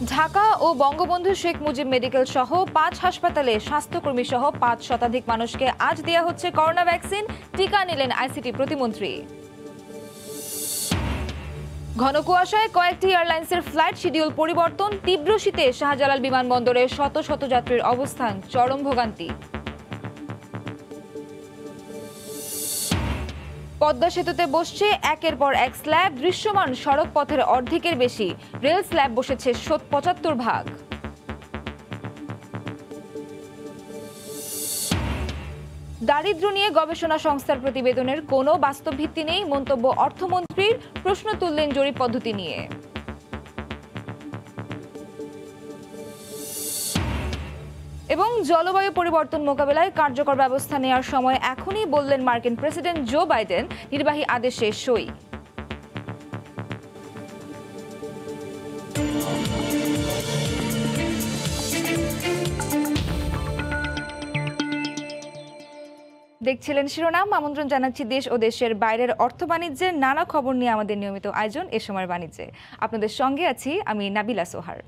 ঢাকা ও Bangabandhu Sheikh Mujib medical সহ ৫ হাসপাতালে স্বাস্থ্যকর্মী সহ ৫ শতাধিক মানুষকে আজ দেয়া হচ্ছে করোনা ভ্যাকসিন। টিকা নিলেন আইসিটি প্রতিমন্ত্রী। ঘন কুয়াশায় কয়েকটি এয়ারলাইন্সের ফ্লাইট শিডিউল পরিবর্তন। তীব্র শীতে শাহজালাল বিমানবন্দরে শত শত যাত্রীর অবস্থান চরম ভোগান্তি। পদ্মা সেতুতে বসছে একের পর এক স্ল্যাব। দৃশ্যমান সড়ক পথের অর্ধেকের বেশি রেল স্ল্যাব বসেছে ৭৫ ভাগ। দারিদ্র্য নিয়ে গবেষণা সংস্থার প্রতিবেদনের কোনো বাস্তব ভিত্তি নেই, মন্তব্য অর্থমন্ত্রীর। প্রশ্ন তুললেন জরিপ পদ্ধতি নিয়ে। এবং জলবায়ু পরিবর্তন মোকাবেলায় কার্যকর ব্যবস্থা নেওয়ার সময় এখনই বললেন মার্কিন প্রেসিডেন্ট জো বাইডেন। নির্বাহী আদেশে সই। দেখছিলেন শিরোনাম। আমন্ত্রণ জানাচ্ছি দেশ ও দেশের বাইরের অর্থ বাণিজ্যের নানা খবর নিয়ে আমাদের নিয়মিত আয়োজন এ সময়ের বাণিজ্যে। আপনাদের সঙ্গে আছি আমি নাবিলা সোহার।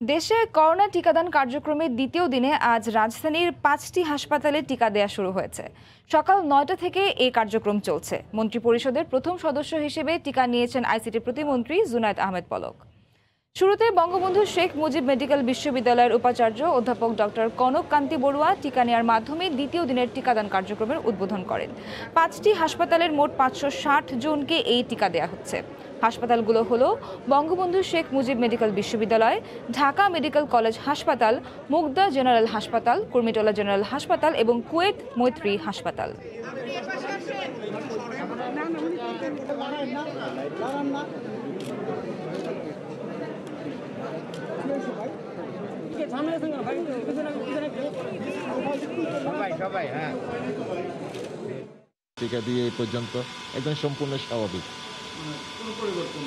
দেশে করোনা টিকাদান কার্যক্রমের দ্বিতীয় দিনে আজ রাজধানীর ৫টি হাসপাতালে টিকা দেয়া শুরু হয়েছে। সকাল ৯টা থেকে এই কার্যক্রম চলছে। মন্ত্রিপরিষদের প্রথম সদস্য হিসেবে টিকা নিয়েছেন আইসিটি প্রতিমন্ত্রী জুনায়েদ আহমেদ পলক। শুরুতে বঙ্গবন্ধু শেখ মুজিব মেডিকেল বিশ্ববিদ্যালয়ের উপাচার্য অধ্যাপক ডক্টর কনক কান্তি বড়ুয়া টিকা নেওয়ার মাধ্যমে দ্বিতীয় দিনের টিকাদান কার্যক্রমের উদ্বোধন করেন। ৫টি হাসপাতালের মোট ৫৬০ জনকে এই টিকা দেওয়া হচ্ছে। হাসপাতালগুলো হলো বঙ্গবন্ধু শেখ মুজিব মেডিকেল বিশ্ববিদ্যালয়, ঢাকা মেডিকেল কলেজ হাসপাতাল, মুগদা জেনারেল হাসপাতাল, কুর্মিটোলা জেনারেল হাসপাতাল এবং কুয়েত মৈত্রী হাসপাতাল। টিকা দিয়ে এই পর্যন্ত একদম সম্পূর্ণ স্বাভাবিক,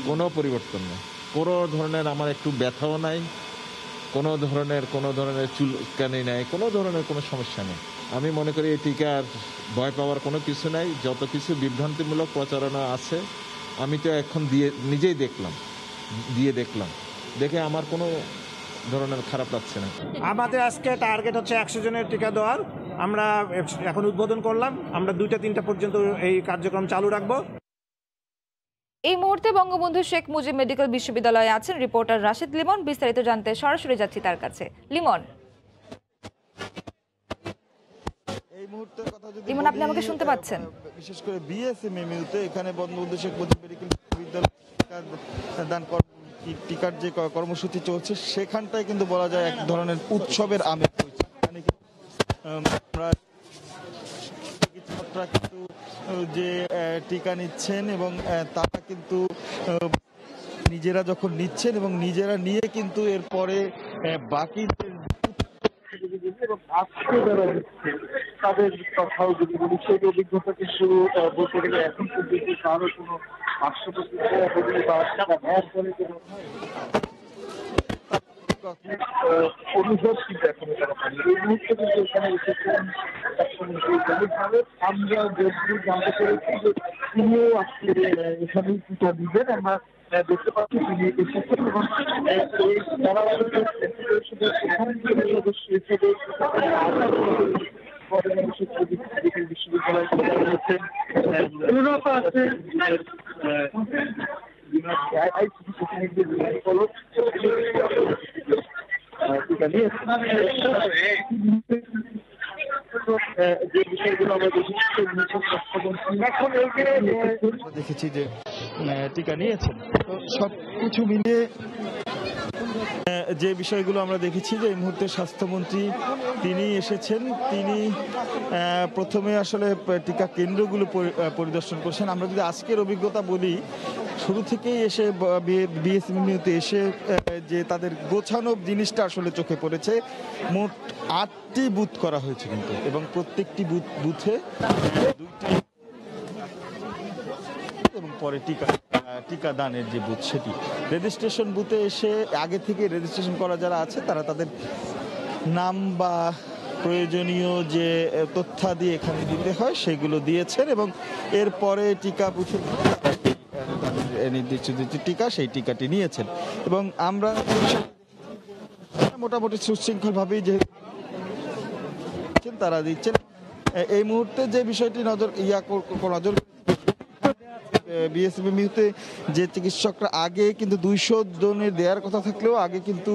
কোনো পরিবর্তন নেই। কোনো ধরনের আমার একটু ব্যথাও নাই, কোনো ধরনের চুলকানি নাই, কোনো ধরনের কোনো সমস্যা নেই। আমি মনে করি এই টিকার ভয় পাওয়ার কোনো কিছু নাই। যত কিছু বিভ্রান্তিমূলক প্রচারণা আছে আমি তো এখন নিজেই দেখলাম, দেখে আমার কোনো ধরনের খারাপ লাগছে না। আমাদের আজকে টার্গেট হচ্ছে 100 জনের টিকা দেওয়ার। আমরা এখন উদ্বোধন করলাম, আমরা 2টা-3টা পর্যন্ত এই কার্যক্রম চালু রাখবো। এই মুহূর্তে বঙ্গবন্ধু শেখ মুজিব মেডিকেল বিশ্ববিদ্যালয়ে আছেন রিপোর্টার রাশেদ লিমন। বিস্তারিত জানতে সরাসরি যাচ্ছি তার কাছে। লিমন, লিমন আপনি আমাকে শুনতে পাচ্ছেন? বিশেষ করে বিএসএমএমইউতে এখানে বঙ্গবন্ধু শেখ মুজিব মেডিকেল বিশ্ববিদ্যালয় টিকার যে কর্মসূচি চলছে সেখানটায় কিন্তু বলা যায় এক ধরনের উৎসবের আমেজ হয়েছে। চিকিৎসকরা কিন্তু যে টিকা নিচ্ছেন এবং তারা কিন্তু নিজেরা যখন নিচ্ছেন এবং নিজেরা নিয়ে কিন্তু এরপরে বাকিদের আজকে যারা দিচ্ছে তাদের কথাও যদি বলি, সেই অভিজ্ঞতা কিন্তু বলতে গেলে এখন পর্যন্ত কারো কোনো পার্শ্ব প্রতিক্রিয়া বা অনুভব কিন্তু এখনো তারা পায়নি। এই মুহূর্তে কিন্তু এখানে এসেছেন আমরা যতদূর জানতে পেরেছি যে তিনিও আজকে এখানেই টিকা দিবেন। আমরা দেখতে পাচ্ছি তিনি এসেছেন এবং তারা সদস্য হিসেবে বিশ্ববিদ্যালয় যে বিষয়গুলো আমরা দেখেছি যে টিকা নিয়েছেন, তো সবকিছু মিলিয়ে যে বিষয়গুলো আমরা দেখেছি যে এই মুহূর্তে স্বাস্থ্যমন্ত্রী তিনি এসেছেন। তিনি প্রথমে আসলে টিকা কেন্দ্রগুলো পরিদর্শন করছেন। আমরা যদি আজকের অভিজ্ঞতা বলি, শুরু থেকেই এসে বিএসএমইউতে এসে যে তাদের গোছানো জিনিসটা আসলে চোখে পড়েছে। মোট 8টি বুথ করা হয়েছে কিন্তু, এবং প্রত্যেকটি বুথে 2টি এবং পরে টিকা দানের যে বুথ সেটি। রেজিস্ট্রেশন বুথে এসে আগে থেকে রেজিস্ট্রেশন করা যারা আছে তারা তাদের নাম বা প্রয়োজনীয় যে তথ্যাদি এখানে দিতে হয় সেগুলো দিয়েছেন এবং এরপরে টিকা বুথে নির্দিষ্ট যে টিকা সেই টিকাটি নিয়েছেন এবং আমরা মোটামুটি সুশৃঙ্খলভাবেই যে তারা দিচ্ছেন। এই মুহূর্তে যে বিষয়টি নজর বিএসএমইউতে যে চিকিৎসকরা আগে কিন্তু 200 জনের দেওয়ার কথা থাকলেও আগে কিন্তু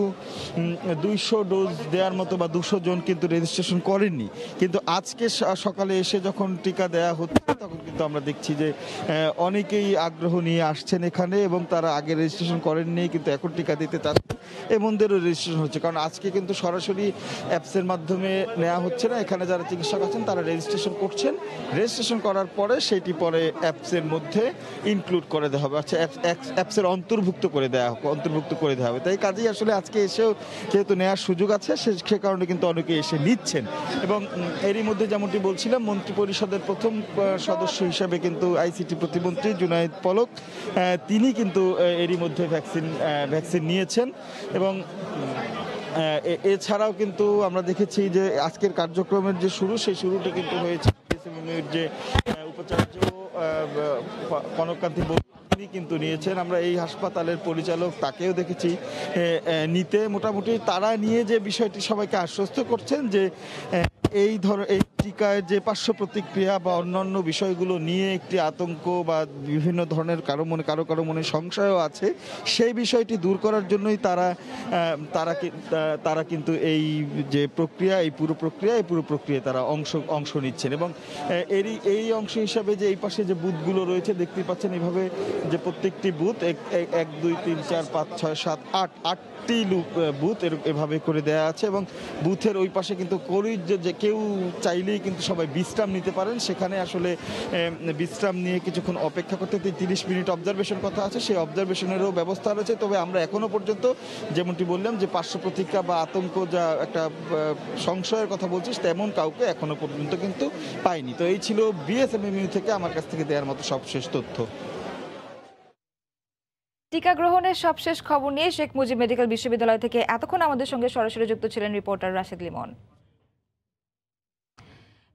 200 ডোজ দেওয়ার মতো বা 200 জন কিন্তু রেজিস্ট্রেশন করেননি, কিন্তু আজকে সকালে এসে যখন টিকা দেওয়া হচ্ছে তখন কিন্তু আমরা দেখছি যে অনেকেই আগ্রহ নিয়ে আসছেন এখানে এবং তারা আগে রেজিস্ট্রেশন করেননি কিন্তু এখন টিকা দিতে চাচ্ছেন, এমনদেরও রেজিস্ট্রেশন হচ্ছে। কারণ আজকে কিন্তু সরাসরি অ্যাপসের মাধ্যমে নেওয়া হচ্ছে না, এখানে যারা চিকিৎসক আছেন তারা রেজিস্ট্রেশন করছেন, রেজিস্ট্রেশন করার পরে সেটি পরে অ্যাপসের মধ্যে ইনক্লুড করে দেওয়া হবে, আচ্ছা অ্যাপসের অন্তর্ভুক্ত করে দেওয়া হবে। তাই কাজেই আসলে আজকে এসেও যেহেতু নেওয়ার সুযোগ আছে সে কারণে কিন্তু অনেকে এসে নিচ্ছেন এবং এরই মধ্যে যেমনটি বলছিলাম মন্ত্রিপরিষদের প্রথম সদস্য হিসেবে কিন্তু আইসিটি প্রতিমন্ত্রী জুনায়েদ পলক তিনি কিন্তু এরই মধ্যে ভ্যাকসিন নিয়েছেন এবং এছাড়াও কিন্তু আমরা দেখেছি যে আজকের কার্যক্রমের যে সেই শুরুটা কিন্তু হয়েছে যে উপাচার্য কনককান্তি তিনি কিন্তু নিয়েছেন। আমরা এই হাসপাতালের পরিচালক তাকেও দেখেছি নিতে। মোটামুটি তারা নিয়ে যে বিষয়টি সবাইকে আশ্বস্ত করছেন যে এই টিকায় যে পার্শ্ব প্রতিক্রিয়া বা অন্যান্য বিষয়গুলো নিয়ে একটি আতঙ্ক বা বিভিন্ন ধরনের কারো মনে সংশয়ও আছে, সেই বিষয়টি দূর করার জন্যই তারা কিন্তু এই যে প্রক্রিয়া এই পুরো প্রক্রিয়ায় তারা অংশ নিচ্ছেন এবং এই অংশ হিসাবে যে এই পাশে যে বুথগুলো রয়েছে দেখতেই পাচ্ছেন এইভাবে যে প্রত্যেকটি বুথ 1 2 3 4 5 6 7 8টি বুথ এভাবে করে দেওয়া আছে এবং বুথের ওই পাশে কিন্তু যে কেউ চাইলেই কিন্তু সবাই বিশ্রাম নিতে পারেন, সেখানে আসলে বিশ্রাম নিয়ে কিছুক্ষণ অপেক্ষা করতে 30 মিনিট অবজারভেশন কথা আছে, সেই অবজারভেশনেরও ব্যবস্থা রয়েছে। তবে আমরা এখনো পর্যন্ত যেমনটি বললাম যে পার্শ্ব প্রতিক্রিয়া বা আতঙ্ক যা একটা সংশয়ের কথা বলছিস তেমন কাউকে এখনো পর্যন্ত কিন্তু পাইনি। তো এই ছিল বিএসএমইউ থেকে আমার কাছ থেকে দেওয়ার মতো সবশেষ তথ্য। টিকা গ্রহণের সবশেষ খবর নিয়ে শেখ মুজিব মেডিকেল বিশ্ববিদ্যালয় থেকে এতক্ষণ আমাদের সঙ্গে সরাসরি যুক্ত ছিলেন রিপোর্টার রাশেদ লিমন।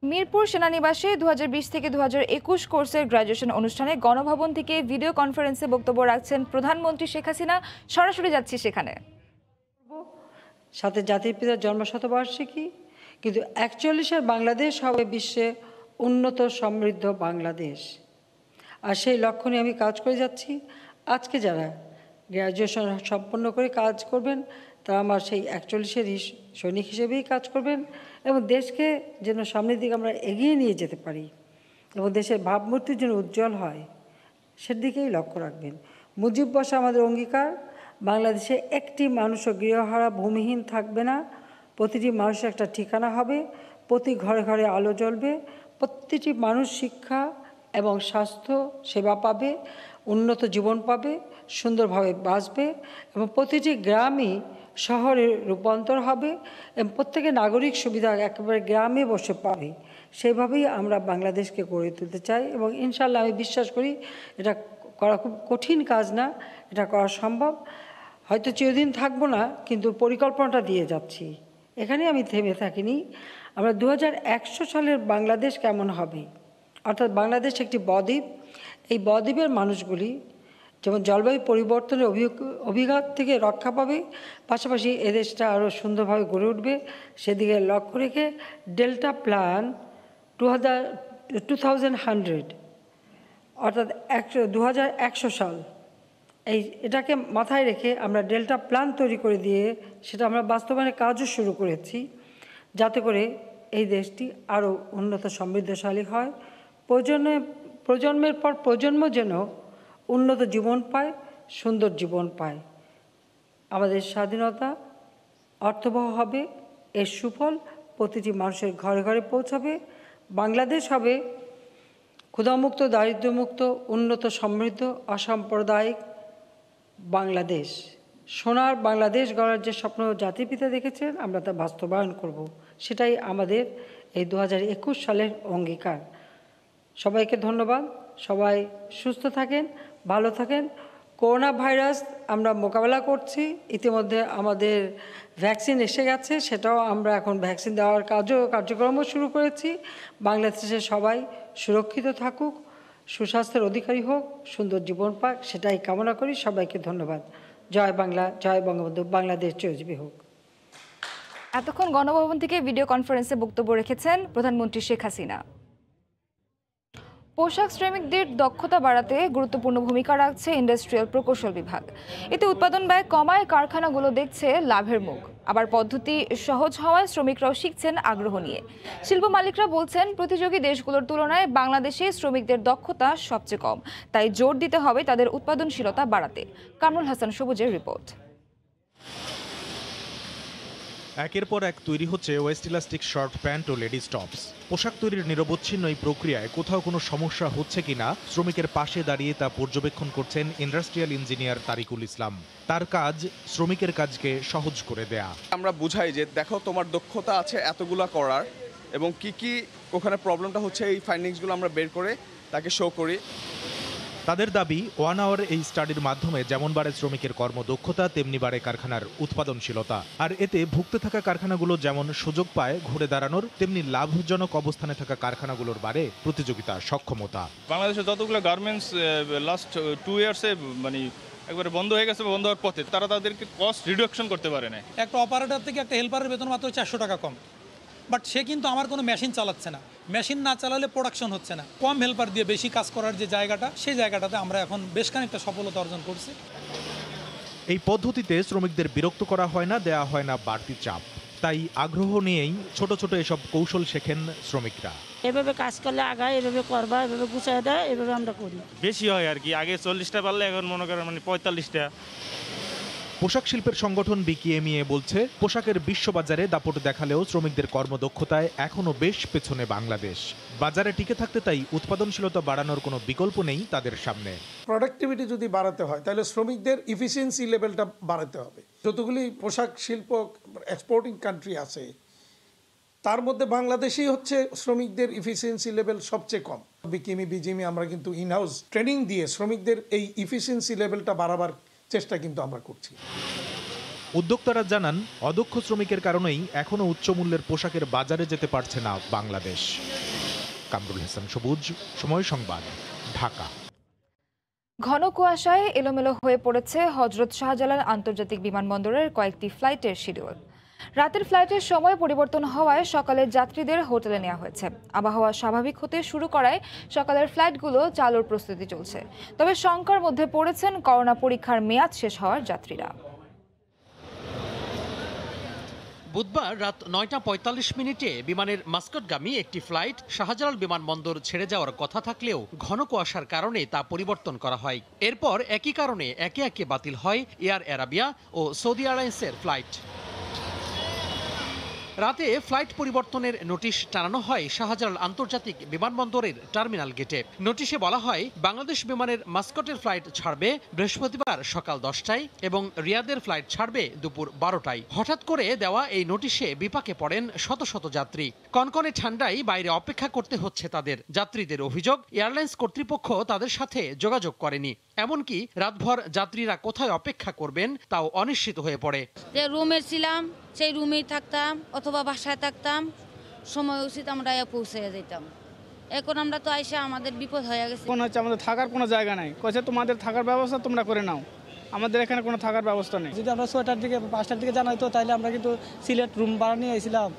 মিরপুর সেনানিবাসে 2020 থেকে 2021 কোর্সের গ্র্যাজুয়েশন অনুষ্ঠানে গণভবন থেকে ভিডিও কনফারেন্সে বক্তব্য রাখছেন প্রধানমন্ত্রী শেখ হাসিনা। সরাসরি যাচ্ছি সেখানে। সাথে জাতির পিতার জন্মশতবার্ষিকী, কিন্তু 41 বাংলাদেশ হবে বিশ্বে উন্নত সমৃদ্ধ বাংলাদেশ, আর সেই লক্ষ্য নিয়ে আমি কাজ করে যাচ্ছি। আজকে যারা গ্র্যাজুয়েশন সম্পন্ন করে কাজ করবেন তারা আমার সেই 41 সৈনিক হিসেবেই কাজ করবেন এবং দেশকে যেন সামনের দিকে আমরা এগিয়ে নিয়ে যেতে পারি এবং দেশের ভাবমূর্তি যেন উজ্জ্বল হয় সেদিকেই লক্ষ্য রাখবেন। মুজিব বর্ষ আমাদের অঙ্গীকার, বাংলাদেশে একটি মানুষও গৃহহারা ভূমিহীন থাকবে না, প্রতিটি মানুষের একটা ঠিকানা হবে, প্রতি ঘরে ঘরে আলো জ্বলবে, প্রতিটি মানুষ শিক্ষা এবং স্বাস্থ্য সেবা পাবে, উন্নত জীবন পাবে, সুন্দরভাবে বাঁচবে এবং প্রতিটি গ্রামই শহরে রূপান্তর হবে এবং প্রত্যেকের নাগরিক সুবিধা একেবারে গ্রামে বসে পাবে। সেইভাবেই আমরা বাংলাদেশকে গড়ে তুলতে চাই এবং ইনশাআল্লাহ আমি বিশ্বাস করি এটা করা খুব কঠিন কাজ না, এটা করা সম্ভব। হয়তো চিরদিন থাকবো না, কিন্তু পরিকল্পনাটা দিয়ে যাচ্ছি। এখানে আমি থেমে থাকিনি। আমরা 2100 সালের বাংলাদেশ কেমন হবে, অর্থাৎ বাংলাদেশ একটি বদ্বীপ, এই বদ্বীপের মানুষগুলি যেমন জলবায়ু পরিবর্তনের অভিঘাত থেকে রক্ষা পাবে, পাশাপাশি এদেশটা আরও সুন্দরভাবে গড়ে উঠবে, সেদিকে লক্ষ্য রেখে ডেল্টা প্ল্যান 2100 অর্থাৎ 2100 সাল এটাকে মাথায় রেখে আমরা ডেল্টা প্ল্যান তৈরি করে দিয়ে সেটা আমরা বাস্তবায়নের কাজও শুরু করেছি, যাতে করে এই দেশটি আরও উন্নত সমৃদ্ধশালী হয়, প্রজন্মের পর প্রজন্ম যেন উন্নত জীবন পায়, সুন্দর জীবন পায়। আমাদের স্বাধীনতা অর্থবহ হবে, এর সুফল প্রতিটি মানুষের ঘরে ঘরে পৌঁছাবে। বাংলাদেশ হবে ক্ষুধামুক্ত, দারিদ্র্যমুক্ত, উন্নত সমৃদ্ধ, অসাম্প্রদায়িক বাংলাদেশ। সোনার বাংলাদেশ গড়ার যে স্বপ্ন জাতির পিতা দেখেছেন আমরা তা বাস্তবায়ন করব, সেটাই আমাদের এই 2021 সালের অঙ্গীকার। সবাইকে ধন্যবাদ, সবাই সুস্থ থাকেন, ভালো থাকেন। করোনা ভাইরাস আমরা মোকাবেলা করছি, ইতিমধ্যে আমাদের ভ্যাকসিন এসে গেছে, সেটাও আমরা এখন ভ্যাকসিন দেওয়ার কার্যক্রমও শুরু করেছি। বাংলাদেশে সবাই সুরক্ষিত থাকুক, সুস্বাস্থ্যের অধিকারী হোক, সুন্দর জীবন পাক, সেটাই কামনা করি। সবাইকে ধন্যবাদ। জয় বাংলা, জয় বঙ্গবন্ধু, বাংলাদেশ চিরজীবী হোক। এতক্ষণ গণভবন থেকে ভিডিও কনফারেন্সে বক্তব্য রেখেছেন প্রধানমন্ত্রী শেখ হাসিনা। পোশাক শ্রমিকদের দক্ষতা বাড়াতে গুরুত্বপূর্ণ ভূমিকা রাখছে ইন্ডাস্ট্রিয়াল প্রকৌশল বিভাগ। এতে উৎপাদন ব্যয় কমায় কারখানাগুলো দেখছে লাভের মুখ। আবার পদ্ধতি সহজ হওয়ায় শ্রমিকরাও শিখছেন আগ্রহ নিয়ে। শিল্প মালিকরা বলছেন, প্রতিযোগী দেশগুলোর তুলনায় বাংলাদেশে শ্রমিকদের দক্ষতা সবচেয়ে কম, তাই জোর দিতে হবে তাদের উৎপাদনশীলতা বাড়াতে। কামরুল হাসান সবুজের রিপোর্ট। একের পর এক তৈরি হচ্ছে ওয়েস্ট ইলাস্টিক শর্ট প্যান্ট ও লেডিস টপস। পোশাক তৈরির নিরবচ্ছিন্ন এই প্রক্রিয়ায় কোথাও কোনো সমস্যা হচ্ছে কিনা শ্রমিকের পাশে দাঁড়িয়ে তা পর্যবেক্ষণ করছেন ইন্ডাস্ট্রিয়াল ইঞ্জিনিয়ার তারিকুল ইসলাম। তার কাজ শ্রমিকের কাজকে সহজ করে দেয়া। আমরা বুঝাই যে দেখো তোমার দক্ষতা আছে এতগুলা করার, এবং কি ওখানে প্রবলেমটা হচ্ছে এই ফাইন্ডিংসগুলো আমরা বের করে তাকে শো করি। তাদের দাবি, 1 আওয়ার এই স্টাডির মাধ্যমে যেমন বাড়ে শ্রমিকের কর্মদক্ষতা, তেমনি বাড়ে কারখানার উৎপাদনশীলতা। আর এতে ভুগতে থাকা কারখানাগুলো যেমন সুযোগ পায় ঘুরে দাঁড়ানোর, তেমনি লাভজনক অবস্থানে থাকা কারখানাগুলোর বাড়ে প্রতিযোগিতা সক্ষমতা। বাংলাদেশে যতগুলো গার্মেন্টস লাস্ট 2 ইয়ার্সে মানে একবারে বন্ধ হয়ে গেছে, বন্ধ হওয়ার পথে, তারা তাদেরকে কস্ট রিডাকশন করতে পারে না। একটা অপারেটর থেকে একটা হেল্পারের বেতন মাত্র 400 টাকা কম, বাট সে কিন্তু আমার কোনো মেশিন চালাচ্ছে না। মেশিন না চালালে প্রোডাকশন হচ্ছে না। কম হেল্পার দিয়ে বেশি কাজ করার যে জায়গাটা, সেই জায়গাটাতে আমরা এখন বেশ খানিকটা সফলতা অর্জন করছি। এই পদ্ধতিতে শ্রমিকদের বিরক্ত করা হয় না, দেয়া হয় না বাড়তি চাপ। তাই আগ্রহ নিয়েই ছোট ছোট এসব কৌশল শেখেন শ্রমিকরা। এভাবে কাজ করলে আগায়, এভাবে করবা, এভাবে গুছাই দেয়, এভাবে আমরা করি। বেশি হয় আর কি, আগে 40টা পারলে এখন মনে করেন মানে 45টা। পোশাক শিল্পের সংগঠন বিকিএমইএ বলছে, পোশাকের বিশ্ববাজারে দাপট দেখালেও শ্রমিকদের কর্মদক্ষতায় এখনো বেশ পেছনে বাংলাদেশ। বাজারে টিকে থাকতে তাই উৎপাদনশীলতা বাড়ানোর কোনো বিকল্প নেই তাদের সামনে। প্রোডাক্টিভিটি যদি বাড়াতে হয় তাহলে শ্রমিকদের ইফিসিয়েন্সি লেভেলটা বাড়াতে হবে। যতগুলি পোশাক শিল্প এক্সপোর্টিং কান্ট্রি আছে, তার মধ্যে বাংলাদেশই হচ্ছে শ্রমিকদের ইফিসিয়েন্সি লেভেল সবচেয়ে কম। বিকিএমই বিজিএমই আমরা কিন্তু ইনহাউস ট্রেনিং দিয়ে শ্রমিকদের এই ইফিসিয়েন্সি লেভেলটা বাড়াবার চেষ্টা কিন্তু আমরা করছি। উদ্যোক্তারা জানান, অদক্ষ শ্রমিকের কারণেই এখনো উচ্চমূল্যের পোশাকের বাজারে যেতে পারছে না বাংলাদেশ। কামরুল হাসান সবুজ, সময় সংবাদ, ঢাকা। ঘন কুয়াশায় এলোমেলো হয়ে পড়েছে হজরত শাহজালাল আন্তর্জাতিক বিমানবন্দরের কয়েকটি ফ্লাইটের শিডিউল। রাতের ফ্লাইটের সময় পরিবর্তন হওয়ায় সকালের যাত্রীদের হোটেলে নেওয়া হয়েছে। আবহাওয়া স্বাভাবিক হতে শুরু করায় সকালের ফ্লাইটগুলো চালুর প্রস্তুতি চলছে। তবে শঙ্কার মধ্যে পড়েছেন করোনা পরীক্ষার মেয়াদ শেষ হওয়ার যাত্রীরা। বুধবার রাত 9:45 বিমানের মাস্কটগামী একটি ফ্লাইট শাহজালাল বিমানবন্দর ছেড়ে যাওয়ার কথা থাকলেও ঘন কুয়াশার কারণে তা পরিবর্তন করা হয়। এরপর একই কারণে একে একে বাতিল হয় এয়ার অ্যারাবিয়া ও সৌদি এয়ারলাইন্সের ফ্লাইট। রাতে ফ্লাইট পরিবর্তনের নোটিশ টানানো হয় শাহজালাল আন্তর্জাতিক বিমানবন্দরের টার্মিনাল গেটে। নোটিশে বলা হয়, বাংলাদেশ বিমানের মাস্কটের ফ্লাইট ছাড়বে বৃহস্পতিবার সকাল 10টায় এবং রিয়াদের ফ্লাইট ছাড়বে দুপুর 12টায়। হঠাৎ করে দেওয়া এই নোটিশে বিপাকে পড়েন শত শত যাত্রী। কনকনে ঠান্ডায় বাইরে অপেক্ষা করতে হচ্ছে তাদের। যাত্রীদের অভিযোগ, এয়ারলাইন্স কর্তৃপক্ষ তাদের সাথে যোগাযোগ করেনি। এমনকি রাতভর যাত্রীরা কোথায় অপেক্ষা করবেন তাও অনিশ্চিত হয়ে পড়ে। রুমে ছিলাম, সেই রুমেই থাকতাম অথবা বাসায় থাকতাম, সময় উচিত আমরা পৌঁছে যেতাম। এখন আমরা তো আইসা আমাদের বিপদ হয়ে গেছে। মনে হচ্ছে আমাদের থাকার কোনো জায়গা নাই। কইছে তোমাদের থাকার ব্যবস্থা তোমরা করে নাও, আমাদের এখানে কোনো থাকার ব্যবস্থা নেই। যদি আমরা 6টার দিকে 5টার দিকে জানাইতো তাহলে আমরা কিন্তু সিলেট রুম ভাড়া নিয়ে আইছিলাম,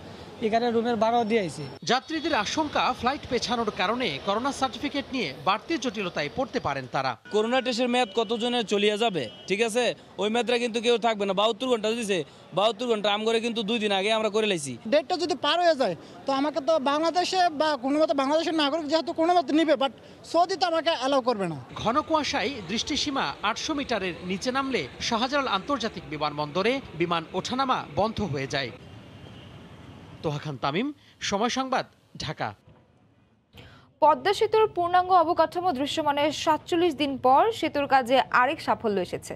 এখানে রুমের ভাড়াও দিয়ে আইছি। যাত্রীদের আশঙ্কা, ফ্লাইট পেছানোর কারণে করোনা সার্টিফিকেট নিয়ে বাড়তি জটিলতায় পড়তে পারেন তারা। করোনা টেস্টের মেয়াদ কতজনের চলিয়ে যাবে, ঠিক আছে, ওই মেয়াদটা কিন্তু কেউ থাকবে না। 72 ঘন্টা দিছে, 72 ঘন্টা আম করে কিন্তু 2 দিন আগে আমরা করে লাইছি। ডেটটা যদি পার হয়ে যায় তো আমাকে তো বাংলাদেশে বা কোনো মতো বাংলাদেশের নাগরিক যেহেতু কোনো মতো নিবে, বাট সৌদিতে আমাকে অ্যালাউ করবে না। ঘন কুয়াশায় দৃষ্টিসীমা 800 মিটারের নিচে নামলে শাহজালাল আন্তর্জাতিক বিমানবন্দরে বিমান ওঠানামা বন্ধ হয়ে যায়। তোহা খান তামিম, সময় সংবাদ, ঢাকা। পদ্মা সেতুর পূর্ণাঙ্গ অবকাঠামো দৃশ্যমানের 47 দিন পর সেতুর কাজে আরেক সাফল্য এসেছে।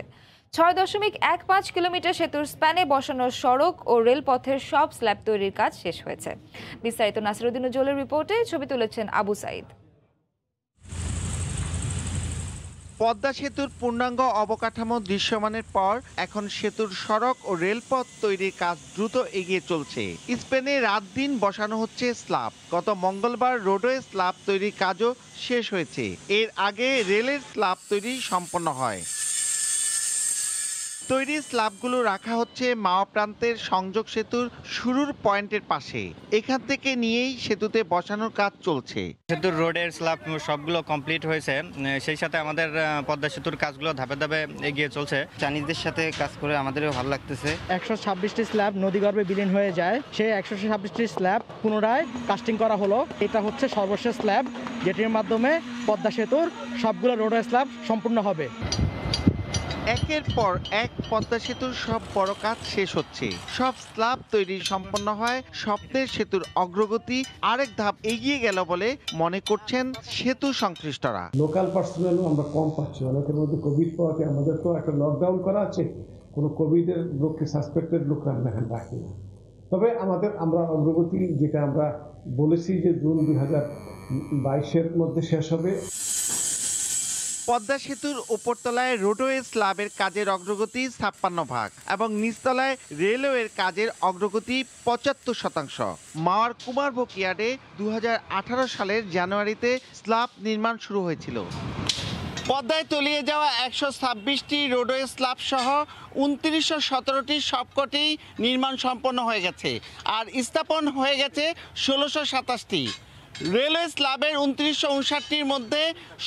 6.15 কিলোমিটার সেতুর স্প্যানে বসানো সড়ক ও রেলপথের সব স্ল্যাব তৈরির কাজ শেষ হয়েছে। বিস্তারিত নাসিরউদ্দিন উজ্জ্বলের রিপোর্টে, ছবি তুলেছেন আবু সাইদ। পদ্মা সেতুর পূর্ণাঙ্গ অবকাঠামো দৃশ্যমানের পর এখন সেতুর সড়ক ও রেলপথ তৈরির কাজ দ্রুত এগিয়ে চলছে। স্পেনে রাত দিন বসানো হচ্ছে স্ল্যাব। গত মঙ্গলবার রোডওয়ে স্ল্যাব তৈরির কাজও শেষ হয়েছে। এর আগে রেলের স্ল্যাব তৈরি সম্পন্ন হয়। তৈরি স্ল্যাবগুলো রাখা হচ্ছে মাওয়া প্রান্তের সংযোগ সেতুর শুরুর পয়েন্টের পাশে। এখান থেকে নিয়েই সেতুতে বসানোর কাজ চলছে। সেতুর রোডের স্ল্যাব সবগুলো কমপ্লিট হয়েছে, সেই সাথে আমাদের পদ্মা সেতুর কাজগুলো ধাপে ধাপে এগিয়ে চলছে। চাইনিজদের সাথে কাজ করে আমাদেরও ভালো লাগতেছে। 126টি স্ল্যাব নদীগর্ভে বিলীন হয়ে যায়, সেই 126টি স্ল্যাব পুনরায় কাস্টিং করা হলো। এটা হচ্ছে সর্বশেষ স্ল্যাব, যেটির মাধ্যমে পদ্মা সেতুর সবগুলো রোডওয়ে স্ল্যাব সম্পূর্ণ হবে। একের পর এক পদ্মা সেতুর সব বড় কাজ শেষ হচ্ছে। সব স্ল্যাব তৈরি সম্পন্ন হয়। স্বপ্নের সেতুর অগ্রগতি আরেক ধাপ এগিয়ে গেল বলে মনে করছেন সেতু সংশ্লিষ্টরা। লোকাল পার্সোনালও আমরা কম পাচ্ছি, অনেকের মধ্যে কোভিড পাওয়াতে আমাদের তো একটা লকডাউন করা আছে, কোনো কোভিডের লোককে সাসপেক্টেড লোকরা আমরা এখানে রাখি না। তবে আমরা অগ্রগতি যেটা আমরা বলেছি যে জুন 2022-এর মধ্যে শেষ হবে। পদ্মা সেতুর উপরতলায় রোডওয়ে স্ল্যাবের কাজের অগ্রগতি 56% এবং নিচতলায় রেলওয়ের কাজের অগ্রগতি 75%। মাওয়ার কুমারভোগ ইয়ার্ডে 2018 সালের জানুয়ারিতে স্ল্যাব নির্মাণ শুরু হয়েছিল। পদ্মায় তলিয়ে যাওয়া 126টি রোডওয়ে স্ল্যাব সহ 2917টি সবকটি নির্মাণ সম্পন্ন হয়ে গেছে, আর স্থাপন হয়ে গেছে 1627টি। রেলওয়ে স্ল্যাবের 2959টির মধ্যে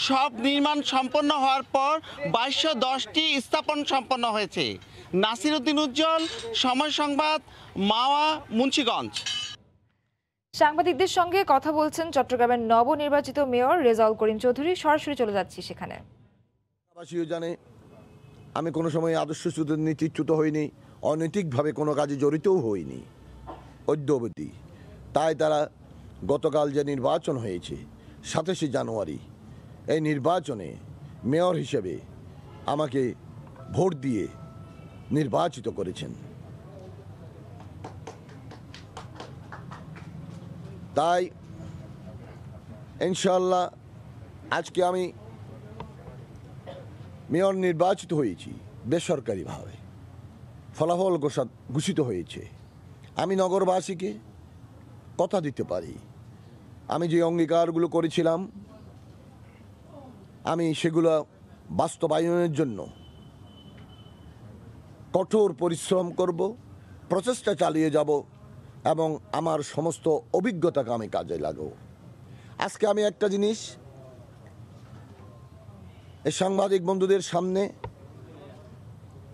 সব নির্মাণ সম্পন্ন হওয়ার পর 2210টি স্থাপন সম্পন্ন হয়েছে। নাসির উদ্দিন উজ্জ্বল, সময় সংবাদ, মাওয়া, মুন্সিগঞ্জ। সাংবাদিকদের সঙ্গে কথা বলছেন চট্টগ্রামের নবনির্বাচিত মেয়র রেজাউল করিম চৌধুরী। সরাসরি চলে যাচ্ছি সেখানে। জানে আমি কোনো সময় আদর্শচ্যুত নীতিচ্যুত হইনি, অনৈতিকভাবে কোনো কাজে জড়িতও হইনি অদ্যাবধি। তাই তারা গতকাল যে নির্বাচন হয়েছে 27শে জানুয়ারি, এই নির্বাচনে মেয়র হিসেবে আমাকে ভোট দিয়ে নির্বাচিত করেছেন। তাই ইনশাআল্লাহ আজকে আমি মেয়র নির্বাচিত হয়েছি বেসরকারিভাবে, ফলাফল ঘোষিত হয়েছে। আমি নগরবাসীকে কথা দিতে পারি, আমি যে অঙ্গীকারগুলো করেছিলাম আমি সেগুলো বাস্তবায়নের জন্য কঠোর পরিশ্রম করব, প্রচেষ্টা চালিয়ে যাব এবং আমার সমস্ত অভিজ্ঞতাকে আমি কাজে লাগাবো। আজকে আমি একটা জিনিস এই সাংবাদিক বন্ধুদের সামনে,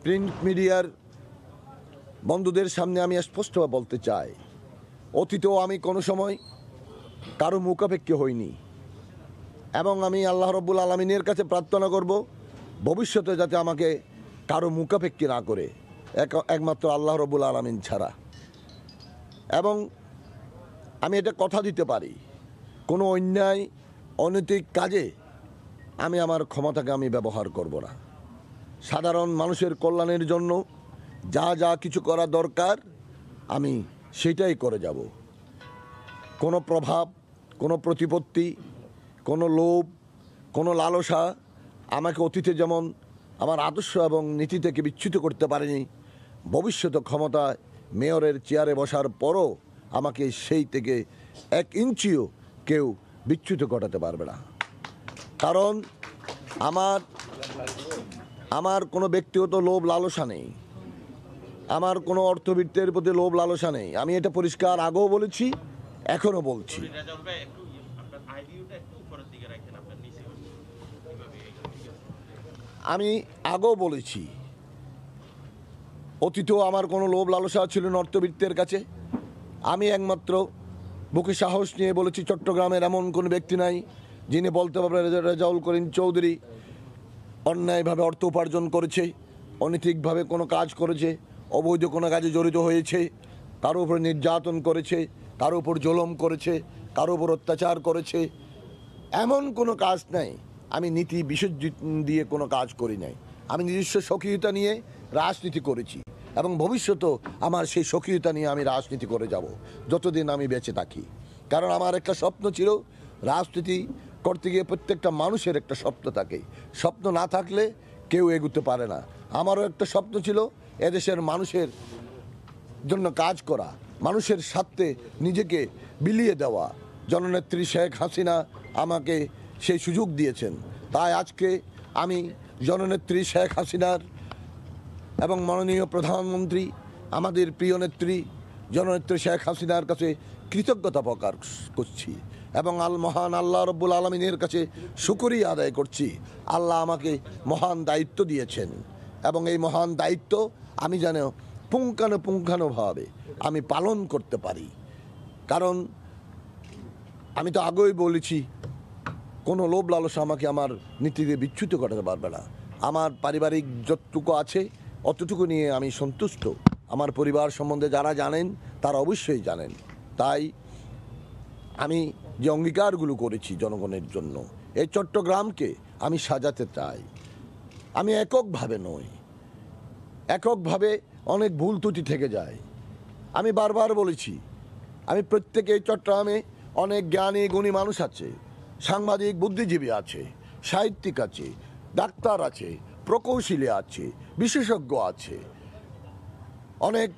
প্রিন্ট মিডিয়ার বন্ধুদের সামনে আমি স্পষ্টভাবে বলতে চাই, অতীতেও আমি কোনো সময় কারো মুখাপেক্ষী হইনি এবং আমি আল্লাহ রব্বুল আলমিনের কাছে প্রার্থনা করব ভবিষ্যতে যাতে আমাকে কারো মুখাপেক্ষী না করে, একমাত্র আল্লাহ রব্বুল আলমিন ছাড়া। এবং আমি এটা কথা দিতে পারি, কোনো অন্যায় অনৈতিক কাজে আমি আমার ক্ষমতাকে আমি ব্যবহার করব না। সাধারণ মানুষের কল্যাণের জন্য যা যা কিছু করা দরকার আমি সেটাই করে যাব। কোনো প্রভাব, কোনো প্রতিপত্তি, কোনো লোভ, কোনো লালসা আমাকে অতীতে যেমন আমার আদর্শ এবং নীতি থেকে বিচ্যুত করতে পারেনি, ভবিষ্যতে ক্ষমতায় মেয়রের চেয়ারে বসার পরও আমাকে সেই থেকে 1 ইঞ্চিও কেউ বিচ্যুত ঘটাতে পারবে না। কারণ আমার কোনো ব্যক্তিগত লোভ লালসা নেই, আমার কোনো অর্থবিত্তের প্রতি লোভ লালসা নেই। আমি এটা পরিষ্কার আগেও বলেছি, এখনও বলছি। আমি আগেও বলেছি, অতীতেও আমার কোনো লোভ লালসা ছিল না অর্থবিত্তের কাছে। আমি একমাত্র বুকে সাহস নিয়ে বলেছি, চট্টগ্রামের এমন কোনো ব্যক্তি নাই যিনি বলতে পারবে রেজাউল করিম চৌধুরী অন্যায়ভাবে অর্থ উপার্জন করেছে, অনৈতিকভাবে কোনো কাজ করেছে, অবৈধ কোনো কাজে জড়িত হয়েছে, কারো উপর নির্যাতন করেছে, কারো উপর জুলুম করেছে, কারো উপর অত্যাচার করেছে। এমন কোনো কাজ নাই আমি নীতি বিসর্জিত দিয়ে কোনো কাজ করি নাই। আমি নিজস্ব সক্রিয়তা নিয়ে রাজনীতি করেছি এবং ভবিষ্যতেও আমার সেই সক্রিয়তা নিয়ে আমি রাজনীতি করে যাব যতদিন আমি বেঁচে থাকি। কারণ আমার একটা স্বপ্ন ছিল রাজনীতি করতে গিয়ে প্রত্যেকটা মানুষের একটা স্বপ্ন থাকে, স্বপ্ন না থাকলে কেউ এগুতে পারে না। আমারও একটা স্বপ্ন ছিল এদেশের মানুষের জন্য কাজ করা, মানুষের স্বার্থে নিজেকে বিলিয়ে দেওয়া। জননেত্রী শেখ হাসিনা আমাকে সেই সুযোগ দিয়েছেন, তাই আজকে আমি জননেত্রী শেখ হাসিনার এবং মাননীয় প্রধানমন্ত্রী আমাদের প্রিয় নেত্রী জননেত্রী শেখ হাসিনার কাছে কৃতজ্ঞতা প্রকাশ করছি এবং মহান আল্লাহ রব্বুল আলমিনের কাছে শুকরিয়া আদায় করছি। আল্লাহ আমাকে মহান দায়িত্ব দিয়েছেন এবং এই মহান দায়িত্ব আমি যেন পুঙ্খানুপুঙ্খানুভাবে আমি পালন করতে পারি। কারণ আমি তো আগেই বলেছি, কোনো লোভ লালসা আমাকে আমার নীতিতে বিচ্যুত করতে পারবে না। আমার পারিবারিক যতটুকু আছে অতটুকু নিয়ে আমি সন্তুষ্ট। আমার পরিবার সম্বন্ধে যারা জানেন তারা অবশ্যই জানেন। তাই আমি যে অঙ্গীকারগুলো করেছি জনগণের জন্য, এই চট্টগ্রামকে আমি সাজাতে চাই। আমি এককভাবে নই, এককভাবে অনেক ভুল ত্রুটি থেকে যায়। আমি বারবার বলেছি, আমি প্রত্যেকে চট্টগ্রামে অনেক জ্ঞানী গুণী মানুষ আছে, সাংবাদিক বুদ্ধিজীবী আছে, সাহিত্যিক আছে, ডাক্তার আছে, প্রকৌশলী আছে, বিশেষজ্ঞ আছে, অনেক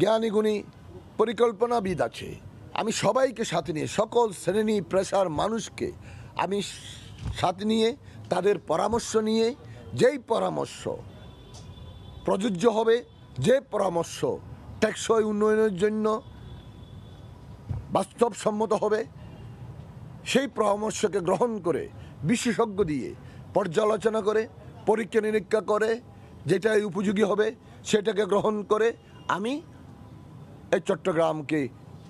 জ্ঞানী গুণী পরিকল্পনাবিদ আছে। আমি সবাইকে সাথে নিয়ে, সকল শ্রেণী পেশার মানুষকে আমি সাথে নিয়ে, তাদের পরামর্শ নিয়ে, যেই পরামর্শ প্রযোজ্য হবে, যে পরামর্শ টেকসই উন্নয়নের জন্য বাস্তবসম্মত হবে, সেই পরামর্শকে গ্রহণ করে বিশেষজ্ঞ দিয়ে পর্যালোচনা করে পরীক্ষা নিরীক্ষা করে যেটাই উপযোগী হবে সেটাকে গ্রহণ করে আমি এই চট্টগ্রামকে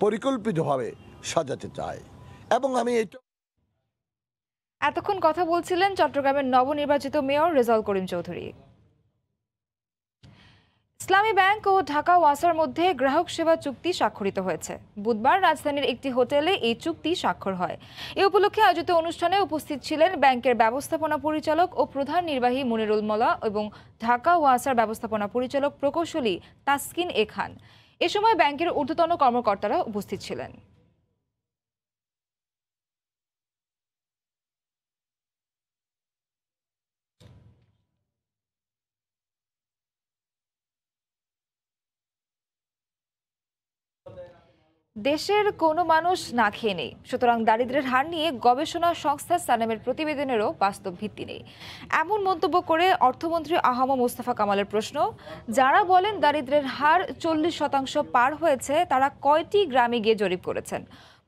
পরিকল্পিতভাবে সাজাতে চাই। এবং আমি এতক্ষণ কথা বলছিলেন চট্টগ্রামের নবনির্বাচিত মেয়র রেজাউল করিম চৌধুরী। ইসলামী ব্যাংক ও ঢাকা ওয়াসার মধ্যে গ্রাহক সেবা চুক্তি স্বাক্ষরিত হয়েছে। বুধবার রাজধানীর একটি হোটেলে এই চুক্তি স্বাক্ষর হয়। এ উপলক্ষে আয়োজিত অনুষ্ঠানে উপস্থিত ছিলেন ব্যাংকের ব্যবস্থাপনা পরিচালক ও প্রধান নির্বাহী মনিরুল মোল্লা এবং ঢাকা ওয়াসার ব্যবস্থাপনা পরিচালক প্রকৌশলী তাসকিন এ খান। এ সময় ব্যাংকের ঊর্ধ্বতন কর্মকর্তারা উপস্থিত ছিলেন। দেশের কোনো মানুষ না খেয়ে নেই, সুতরাং দারিদ্র্যের হার নিয়ে গবেষণা সংস্থা সানেমের প্রতিবেদনেরও বাস্তব ভিত্তি নেই, এমন মন্তব্য করে অর্থমন্ত্রী আহম মোস্তফা কামালের প্রশ্ন, যারা বলেন দারিদ্র্যের হার 40% পার হয়েছে তারা কয়টি গ্রামে গিয়ে জরিপ করেছেন?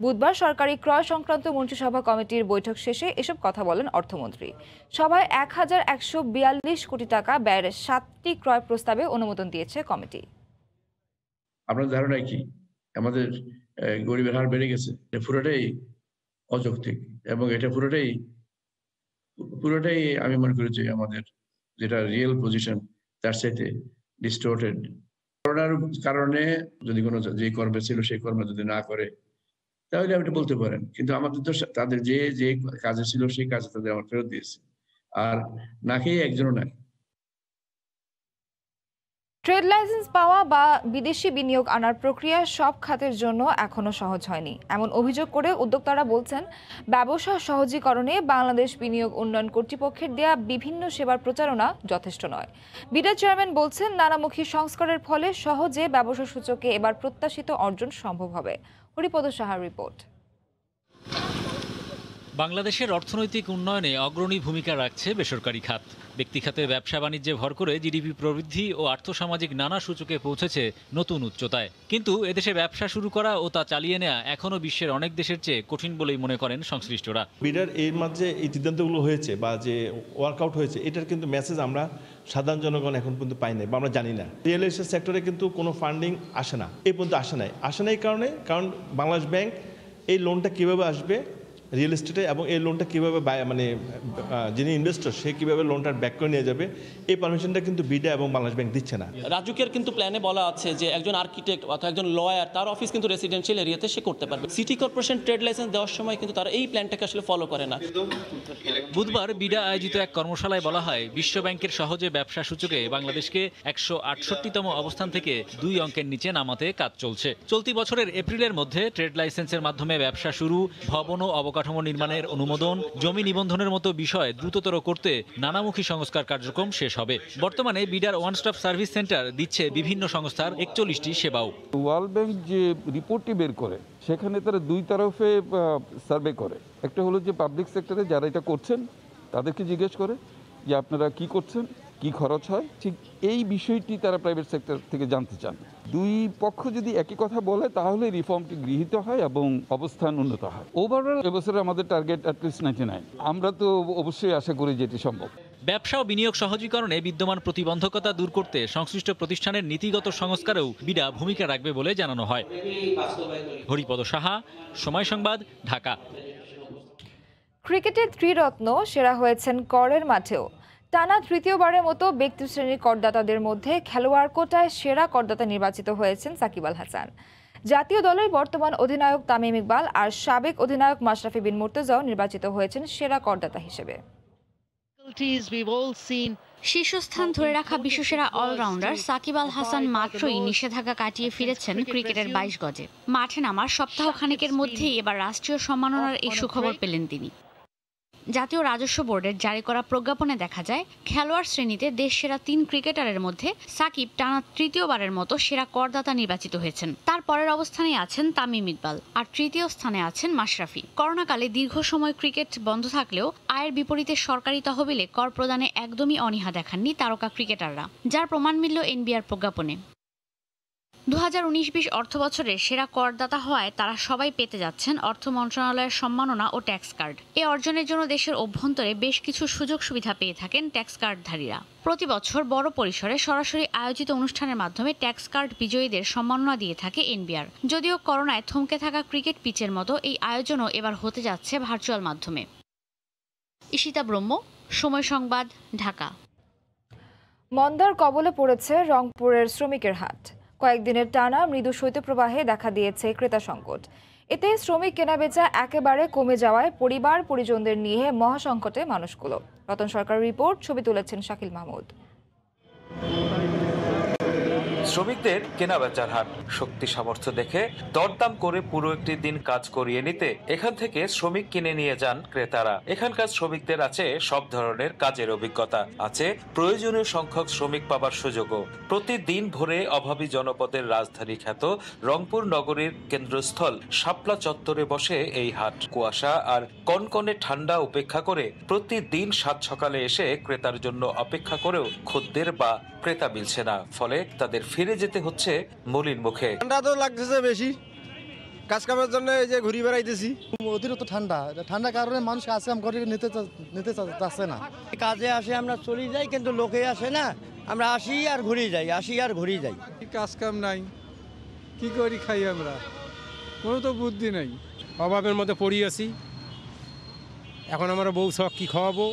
বুধবার সরকারি ক্রয় সংক্রান্ত মন্ত্রিসভা কমিটির বৈঠক শেষে এসব কথা বলেন অর্থমন্ত্রী। সভায় 1142 কোটি টাকা ব্যয়ের 7টি ক্রয় প্রস্তাবে অনুমোদন দিয়েছে কমিটি। আপনার ধারণা কি আমাদের গরিবের হার বেড়ে গেছে? পুরোটাই অযৌক্তিক এবং এটা পুরোটাই আমি মনে করি যে আমাদের যেটা রিয়েল পজিশন তার সাথে ডিস্টোর্টেড। করোনার কারণে যদি কোনো যে কর্মে ছিল সেই কর্মে যদি না করে তাহলে আপনি বলতে পারেন, কিন্তু আমাদের তো তাদের যে কাজে ছিল সেই কাজে তাদের আমার ফেরত দিয়েছে, আর না খেয়ে একজনও নাই। ট্রেড লাইসেন্স পাওয়া বা বিদেশি বিনিয়োগ আনার প্রক্রিয়া সব খাতের জন্য এখনো সহজ হয়নি, এমন অভিযোগ করে উদ্যোক্তারা বলছেন ব্যবসা সহজীকরণে বাংলাদেশ বিনিয়োগ উন্নয়ন কর্তৃপক্ষের দেয়া বিভিন্ন সেবার প্রচারণা যথেষ্ট নয়। বিডা চেয়ারম্যান বলছেন নানামুখী সংস্কারের ফলে সহজে ব্যবসা সূচকে এবার প্রত্যাশিত অর্জন সম্ভব হবে। হরিপদ সাহার রিপোর্ট। বাংলাদেশের অর্থনৈতিক উন্নয়নে অগ্রণী ভূমিকা রাখছে বেসরকারি খাত। ব্যক্তি খাতে ব্যবসা বাণিজ্যে ভর করে জিডিপি প্রবৃদ্ধি ও আর্থসামাজিক নানা সূচকে পৌঁছেছে নতুন উচ্চতায়। কিন্তু এদেশে ব্যবসা শুরু করা ও তা চালিয়ে নেওয়া এখনও বিশ্বের অনেক দেশের চেয়ে কঠিন বলেই মনে করেন সংশ্লিষ্টরা। বিডার এর মাঝে এই সিদ্ধান্তগুলো হয়েছে বা যে ওয়ার্কআউট হয়েছে, এটার কিন্তু মেসেজ আমরা সাধারণ জনগণ এখন পর্যন্ত পাই নাই বা আমরা জানি না। রিয়েল এস্টেট সেক্টরে কিন্তু কোনো ফান্ডিং আসে না, এই পর্যন্ত আসে নাই কারণ বাংলাদেশ ব্যাংক এই লোনটা কীভাবে আসবে রিয়েল এস্টেটে এবং এই লোনটা কীভাবে মানে যিনি ইনভেস্টর সে কীভাবে লোনটার ব্যাক করে নিয়ে যাবে, এই পারমিশনটা কিন্তু বিডা এবং বাংলাদেশ ব্যাংক দিচ্ছে না। রাজুকের কিন্তু প্ল্যানে বলা আছে যে একজন আর্কিটেক্ট অথবা একজন লয়ার তার অফিস কিন্তু রেসিডেন্সিয়াল এরিয়াতে সে করতে পারবে। সিটি কর্পোরেশন ট্রেড লাইসেন্স দেওয়ার সময় কিন্তু তারা এই প্ল্যানটাকে আসলে ফলো করে না। বুধবার বিডা আয়োজিত এক কর্মশালায় বলা হয় বিশ্ব ব্যাংকের সহজে ব্যবসা সূচকে বাংলাদেশকে 168তম অবস্থান থেকে 2 অঙ্কের নিচে নামাতে কাজ চলছে। চলতি বছরের এপ্রিলের মধ্যে ট্রেড লাইসেন্সের মাধ্যমে ব্যবসা শুরু, ভবন ও অবকাঠামো নির্মাণের অনুমোদন, জমি নিবন্ধনের মতো বিষয় দ্রুততর করতে নানামুখী সংস্কার কার্যক্রম শেষ হবে। বর্তমানে বিডার ওয়ান স্টপ সার্ভিস সেন্টার দিচ্ছে বিভিন্ন সংস্থার 41টি সেবাও। ওয়ার্ল্ড ব্যাংক যে রিপোর্টটি বের করে সেখানে তারা দুই তরফে সার্ভে করে। একটা হলো যে পাবলিক সেক্টরে যারা এটা করছেন তাদেরকে জিজ্ঞেস করে যে আপনারা কি করছেন, কি খরচ হয়, ঠিক এই বিষয়টি তারা প্রাইভেট সেক্টর থেকে জানতে চান। দুই পক্ষ যদি একই কথা বলে তাহলে রিফর্মটি গৃহীত হয় এবং অবস্থান উন্নত হয়। ওভারঅল এবছরে আমাদের টার্গেট অ্যাটলিস্ট 99। আমরা তো অবশ্যই আশা করি যেটি সম্ভব। ব্যবসা ও বিনিয়োগ সহজীকরণে বিদ্যমান প্রতিবন্ধকতা দূর করতে সংশ্লিষ্ট প্রতিষ্ঠানের নীতিগত সংস্কারেও বিডা ভূমিকা রাখবে বলে জানানো হয়। হরিপদ সাহা, সময় সংবাদ, ঢাকা। ক্রিকেটের ত্রিরত্ন সেরা হয়েছেন করের মাঠেও। টানা তৃতীয়বারের মতো ব্যক্তি শ্রেণীর করদাতাদের মধ্যে খেলোয়াড় কোটায় সেরা করদাতা নির্বাচিত হয়েছেন সাকিব আল হাসান। জাতীয় দলের বর্তমান অধিনায়ক তামিম ইকবাল আর সাবেক অধিনায়ক মাশরাফি বিন মুর্তজাও নির্বাচিত হয়েছেন সেরা করদাতা হিসেবে। শীর্ষস্থান ধরে রাখা বিশ্বসেরা অলরাউন্ডার সাকিব আল হাসান মাত্রই নিষেধাজ্ঞা কাটিয়ে ফিরেছেন ক্রিকেটের 22 গজে। মাঠে নামার সপ্তাহখানেকের মধ্যেই এবার রাষ্ট্রীয় সম্মাননার এই সুখবর পেলেন তিনি। জাতীয় রাজস্ব বোর্ডের জারি করা প্রজ্ঞাপনে দেখা যায়, খেলোয়াড় শ্রেণীতে দেশ সেরা 3 ক্রিকেটারের মধ্যে সাকিব টানা তৃতীয়বারের মতো সেরা করদাতা নির্বাচিত হয়েছেন। তার পরের অবস্থানে আছেন তামিম ইকবাল, আর তৃতীয় স্থানে আছেন মাশরাফি। করোনাকালে দীর্ঘ সময় ক্রিকেট বন্ধ থাকলেও আয়ের বিপরীতে সরকারি তহবিলে কর প্রদানে একদমই অনীহা দেখাননি তারকা ক্রিকেটাররা, যার প্রমাণ মিলল এনবিআর প্রজ্ঞাপনে। 2019-20 অর্থবছরে সেরা করদাতা হওয়ায় তারা সবাই পেতে যাচ্ছেন অর্থ মন্ত্রণালয়ের সম্মাননা ও ট্যাক্স কার্ড। এ অর্জনের জন্য দেশের অভ্যন্তরে বেশ কিছু সুযোগ সুবিধা পেয়ে থাকেন ট্যাক্স কার্ডধারীরা। প্রতি বছর বড় পরিসরে সরাসরি আয়োজিত অনুষ্ঠানের মাধ্যমে ট্যাক্স কার্ড বিজয়ীদের সম্মাননা দিয়ে থাকে এনবিআর। যদিও করোনায় থমকে থাকা ক্রিকেট পিচের মতো এই আয়োজনও এবার হতে যাচ্ছে ভার্চুয়াল মাধ্যমে। ঈশিতা ব্রহ্ম, সময় সংবাদ, ঢাকা। মন্দার কবলে পড়েছে রংপুরের শ্রমিকের হাট। কয়েকদিনের টানা মৃদু শৈত্যপ্রবাহে দেখা দিয়েছে ক্রেতা সংকট। এতে শ্রমিক কেনাবেচা একেবারে কমে যাওয়ায় পরিবার পরিজনদের নিয়ে মহাসংকটে মানুষগুলো। রতন সরকারের রিপোর্ট, ছবি তুলেছেন শাকিল মাহমুদ। শ্রমিকদের কেনাবেচার হাট, শক্তি সামর্থ্য দেখে দরদাম করে পুরো একটি দিন কাজ করিয়ে নিতে এখান থেকে শ্রমিক কিনে নিয়ে যান ক্রেতারা। এখানকার শ্রমিকদের আছে সব ধরনের কাজের অভিজ্ঞতা, আছে প্রয়োজনীয় সংখ্যক শ্রমিক পাবার সুযোগও। প্রতিদিন ভোরে অভাবী জনপদের রাজধানী খ্যাত রংপুর নগরীর কেন্দ্রস্থল শাপলা চত্বরে বসে এই হাট। কুয়াশা আর কনকনে ঠান্ডা উপেক্ষা করে প্রতিদিন সাত সকালে এসে ক্রেতার জন্য অপেক্ষা করেও খদ্দের বা ক্রেতা মিলছে না, ফলে তাদের ফিরে যেতে হচ্ছে মলিন মুখে। ঠান্ডা তো লাগতেছে বেশি, কাজ কামের জন্য এই যে ঘুরি বেড়াইতেছি। অতিরিক্ত ঠান্ডার কারণে মানুষ কাজ কাম করে নিতে চাচ্ছে না। কাজে আসে আমরা চলে যাই, কিন্তু লোকে আসে না, আমরা আসি আর ঘুরে যাই, আসি আর ঘুরে যাই। কাজ কাম নাই, কি করি খাই আমরা, কোনো তো বুদ্ধি নাই। অভাবের মধ্যে পড়ি আছি, এখন আমরা বউ সব কি খাওয়াবো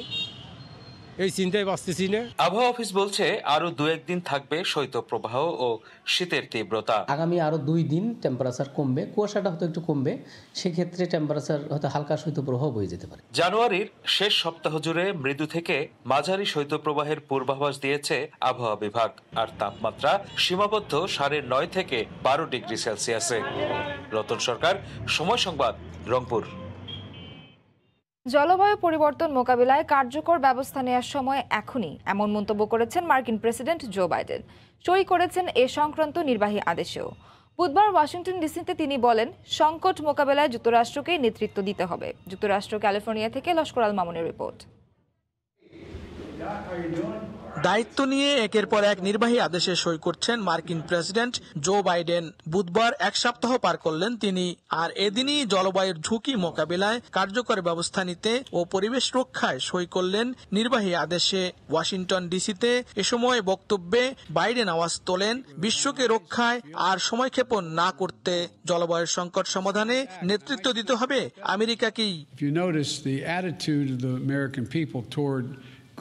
এই চিন্তায় বাঁচতেছি না। আবহাওয়া অফিস বলছে আরো 2-1 দিন থাকবে শৈত্যপ্রবাহ ও শীতের তীব্রতা। আগামী আরো 2 দিন টেম্পারেচার কমবে, কুয়াশাটা হয়তো একটু কমবে, সেক্ষেত্রে টেম্পারেচার হয়তো হালকা শৈত্যপ্রবাহ বয়ে যেতে পারে। জানুয়ারির শেষ সপ্তাহ জুড়ে মৃদু থেকে মাঝারি শৈত্যপ্রবাহের পূর্বাভাস দিয়েছে আবহাওয়া বিভাগ, আর তাপমাত্রা সীমাবদ্ধ 9.5 থেকে 12 ডিগ্রি সেলসিয়াসে। রতন সরকার, সময় সংবাদ, রংপুর। জলবায়ু পরিবর্তন মোকাবিলায় কার্যকর ব্যবস্থা নেওয়ার সময় এখনই, এমন মন্তব্য করেছেন মার্কিন প্রেসিডেন্ট জো বাইডেন। সই করেছেন এ সংক্রান্ত নির্বাহী আদেশেও। বুধবার ওয়াশিংটন ডিসিতে তিনি বলেন, সংকট মোকাবিলায় যুক্তরাষ্ট্রকে নেতৃত্ব দিতে হবে। যুক্তরাষ্ট্র ক্যালিফোর্নিয়া থেকে লস্কর আল মামুনের রিপোর্ট। দায়িত্ব নিয়ে একের পর এক নির্বাহী আদেশে সই করছেন মার্কিন প্রেসিডেন্ট জো বাইডেন। বুধবার 1 সপ্তাহ পার করলেন তিনি, আর এদিনই জলবায়ুর ঝুঁকি মোকাবিলায় কার্যকর ব্যবস্থা নিতে ও পরিবেশ রক্ষায় সই করলেন নির্বাহী আদেশে। ওয়াশিংটন ডিসিতে এ সময় বক্তব্যে বাইডেন আওয়াজ তোলেন, বিশ্বকে রক্ষায় আর সময়ক্ষেপণ না করতে জলবায়ুর সংকট সমাধানে নেতৃত্ব দিতে হবে আমেরিকাকেই।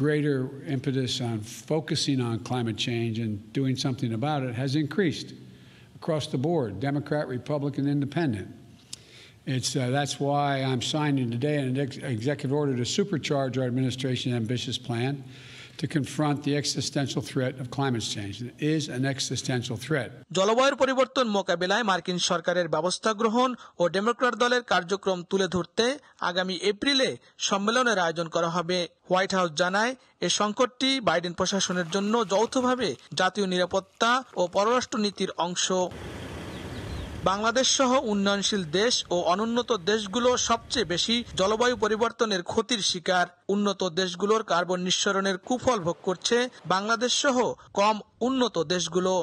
Greater impetus on focusing on climate change and doing something about it has increased across the board, Democrat, Republican, Independent. That's why I'm signing today an executive order to supercharge our administration's ambitious plan to confront the existential threat of climate change. It is an existential threat. জলবায়ুর পরিবর্তন মোকাবিলায় মার্কিন সরকারের ব্যবস্থা গ্রহণ ও Democrat দলের কার্যক্রম তুলে ধরতে আগামী এপ্রিলে সম্মেলনের আয়োজন করা হবে। হোয়াইট হাউস জানায় এ সংকটটি বাইডেন প্রশাসনের জন্য যৌথভাবে জাতীয় নিরাপত্তা ও পররাষ্ট্র নীতির অংশ। বাংলাদেশ সহ উন্নয়নশীল দেশ ও অনুন্নত দেশগুলো সবচেয়ে বেশি জলবায়ু পরিবর্তনের ক্ষতির শিকার। উন্নত দেশগুলোর কার্বন নিঃসরণের কুফল ভোগ করছে বাংলাদেশ সহ কম উন্নত দেশগুলো।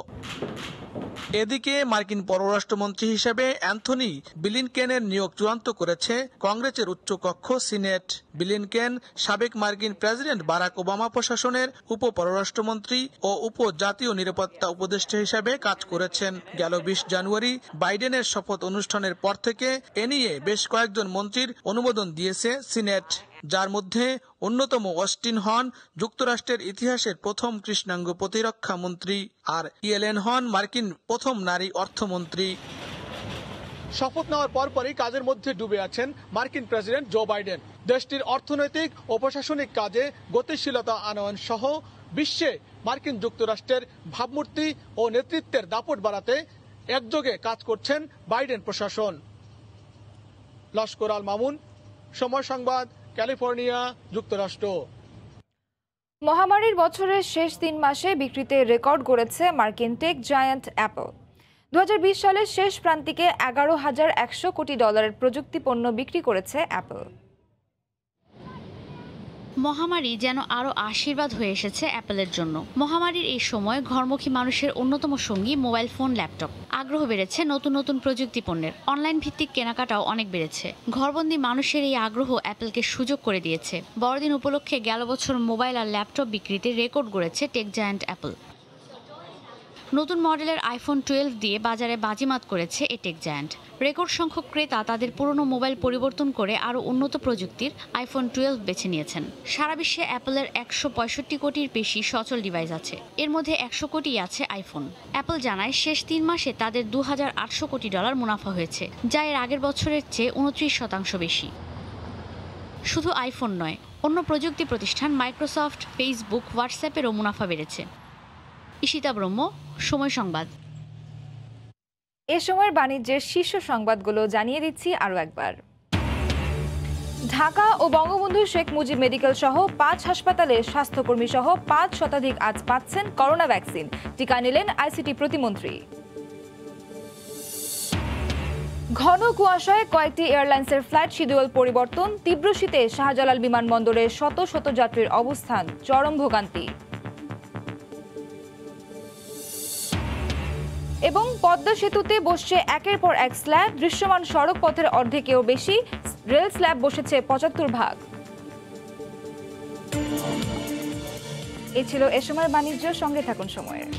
এদিকে মার্কিন পররাষ্ট্রমন্ত্রী হিসেবে অ্যান্থনি ব্লিনকেনের নিয়োগ চূড়ান্ত করেছে কংগ্রেসের উচ্চকক্ষ সিনেট। ব্লিনকেন সাবেক মার্কিন প্রেসিডেন্ট বারাক ওবামা প্রশাসনের উপ পররাষ্ট্রমন্ত্রী ও উপ জাতীয় নিরাপত্তা উপদেষ্টা হিসেবে কাজ করেছেন। গেল 20 জানুয়ারি বাইডেনের শপথ অনুষ্ঠানের পর থেকে এ নিয়ে বেশ কয়েকজন মন্ত্রীর অনুমোদন দিয়েছে সিনেট, যার মধ্যে অন্যতম অস্টিন হন যুক্তরাষ্ট্রের ইতিহাসের প্রথম কৃষ্ণাঙ্গ প্রতিরক্ষা মন্ত্রী, আর ইয়েলেন হন মার্কিন প্রথম নারী অর্থমন্ত্রী। শপথ নেওয়ার পরপরই কাজের মধ্যে ডুবে আছেন মার্কিন প্রেসিডেন্ট জো বাইডেন। দেশটির অর্থনৈতিক ও প্রশাসনিক কাজে গতিশীলতা আনয়ন সহ বিশ্বে মার্কিন যুক্তরাষ্ট্রের ভাবমূর্তি ও নেতৃত্বের দাপট বাড়াতে একযোগে কাজ করছেন বাইডেন প্রশাসন। লস্কর আল মামুন, সময় সংবাদ, ক্যালিফোর্নিয়া, যুক্তরাষ্ট্র। মহামারীর বছরের শেষ 3 মাসে বিক্রিতে রেকর্ড গড়েছে মার্কিন টেক জায়ান্ট অ্যাপল। 2020 সালের শেষ প্রান্তিকে $11,100 কোটি প্রযুক্তি পণ্য বিক্রি করেছে অ্যাপল। মহামারী যেন আরও আশীর্বাদ হয়ে এসেছে অ্যাপলের জন্য। মহামারীর এই সময় ঘরমুখী মানুষের অন্যতম সঙ্গী মোবাইল ফোন, ল্যাপটপ। আগ্রহ বেড়েছে নতুন নতুন প্রযুক্তি পণ্যের। অনলাইন ভিত্তিক কেনাকাটাও অনেক বেড়েছে। ঘরবন্দি মানুষের এই আগ্রহ অ্যাপলকে সুযোগ করে দিয়েছে। বড়দিন উপলক্ষে গেল বছর মোবাইল আর ল্যাপটপ বিক্রিতে রেকর্ড গড়েছে টেক জায়ান্ট অ্যাপল। নতুন মডেলের আইফোন 12 দিয়ে বাজারে বাজিমাত করেছে এই টেক জায়ান্ট। রেকর্ড সংখ্যক ক্রেতা তাদের পুরনো মোবাইল পরিবর্তন করে আরও উন্নত প্রযুক্তির আইফোন 12 বেছে নিয়েছেন। সারা বিশ্বে অ্যাপলের 165 কোটির বেশি সচল ডিভাইস আছে। এর মধ্যে 100 কোটি আছে আইফোন। অ্যাপল জানায় শেষ 3 মাসে তাদের $2,800 কোটি মুনাফা হয়েছে, যা এর আগের বছরের চেয়ে 29% বেশি। শুধু আইফোন নয়, অন্য প্রযুক্তি প্রতিষ্ঠান মাইক্রোসফট, ফেসবুক, হোয়াটসঅ্যাপেরও মুনাফা বেড়েছে। ঈশিতা ব্রহ্ম, সময় সংবাদ। এ সময়ের বাণিজ্যের শীর্ষ সংবাদগুলো জানিয়ে দিচ্ছি আরও একবার। ঢাকা ও বঙ্গবন্ধু শেখ মুজিব মেডিকেল সহ 5 হাসপাতালের স্বাস্থ্যকর্মী সহ 5 শতাধিক আজ পাচ্ছেন করোনা ভ্যাকসিন। টিকা নিলেন আইসিটি প্রতিমন্ত্রী। ঘন কুয়াশায় কয়েকটি এয়ারলাইন্সের ফ্লাইট শিডিউল পরিবর্তন। তীব্র শীতে শাহজালাল বিমানবন্দরে শত শত যাত্রীর অবস্থান, চরম ভোগান্তি। এবং পদ্মা সেতুতে বসছে একের পর এক স্ল্যাব। দৃশ্যমান সড়ক পথের অর্ধেকেও বেশি রেল স্ল্যাব বসেছে 75 ভাগ। এ ছিল এ সময়ের বাণিজ্য। সঙ্গে থাকুন সময়ের।